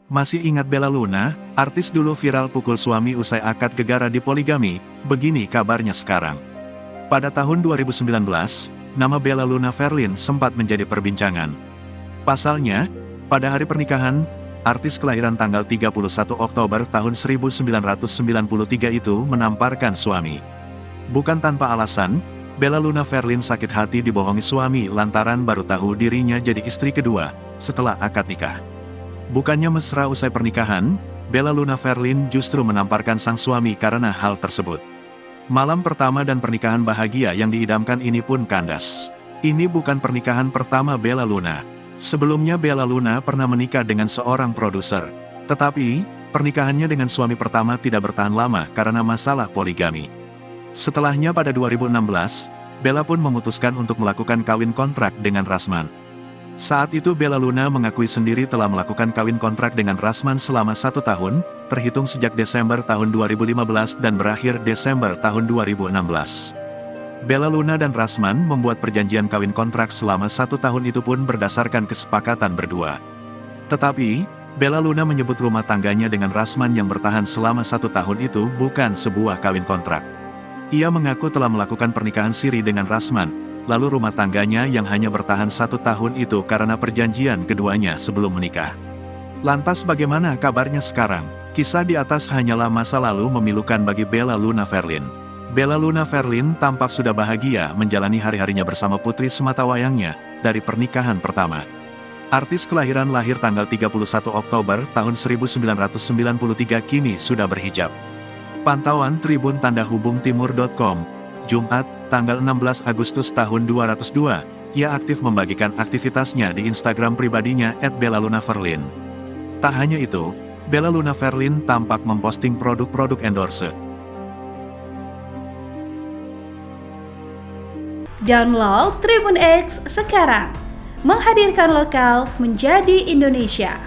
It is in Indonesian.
Masih ingat Bella Luna, artis dulu viral pukul suami usai akad gegara di poligami? Begini kabarnya sekarang. Pada tahun 2019, nama Bella Luna Verlin sempat menjadi perbincangan. Pasalnya, pada hari pernikahan, artis kelahiran tanggal 31 Oktober tahun 1993 itu menamparkan suami. Bukan tanpa alasan, Bella Luna Verlin sakit hati dibohongi suami lantaran baru tahu dirinya jadi istri kedua setelah akad nikah. Bukannya mesra usai pernikahan, Bella Luna Verlin justru menamparkan sang suami karena hal tersebut. Malam pertama dan pernikahan bahagia yang diidamkan ini pun kandas. Ini bukan pernikahan pertama Bella Luna. Sebelumnya Bella Luna pernah menikah dengan seorang produser. Tetapi, pernikahannya dengan suami pertama tidak bertahan lama karena masalah poligami. Setelahnya pada 2016, Bella pun memutuskan untuk melakukan kawin kontrak dengan Rasman. Saat itu Bella Luna mengakui sendiri telah melakukan kawin kontrak dengan Rasman selama 1 tahun, terhitung sejak Desember tahun 2015 dan berakhir Desember tahun 2016. Bella Luna dan Rasman membuat perjanjian kawin kontrak selama 1 tahun itu pun berdasarkan kesepakatan berdua. Tetapi, Bella Luna menyebut rumah tangganya dengan Rasman yang bertahan selama 1 tahun itu bukan sebuah kawin kontrak. Ia mengaku telah melakukan pernikahan siri dengan Rasman, lalu rumah tangganya yang hanya bertahan 1 tahun itu karena perjanjian keduanya sebelum menikah. Lantas bagaimana kabarnya sekarang? Kisah di atas hanyalah masa lalu memilukan bagi Bella Luna Verlin. Bella Luna Verlin tampak sudah bahagia menjalani hari-harinya bersama putri sematawayangnya dari pernikahan pertama. Artis kelahiran lahir tanggal 31 Oktober tahun 1993 kini sudah berhijab. Pantauan Tribun Tanda Hubung Timur.com, Jumat, tanggal 16 Agustus tahun 2002, ia aktif membagikan aktivitasnya di Instagram pribadinya @BellaLunaVerlin. Tak hanya itu, Bella Luna Verlin tampak memposting produk-produk endorse. Download Tribun X sekarang, menghadirkan lokal menjadi Indonesia.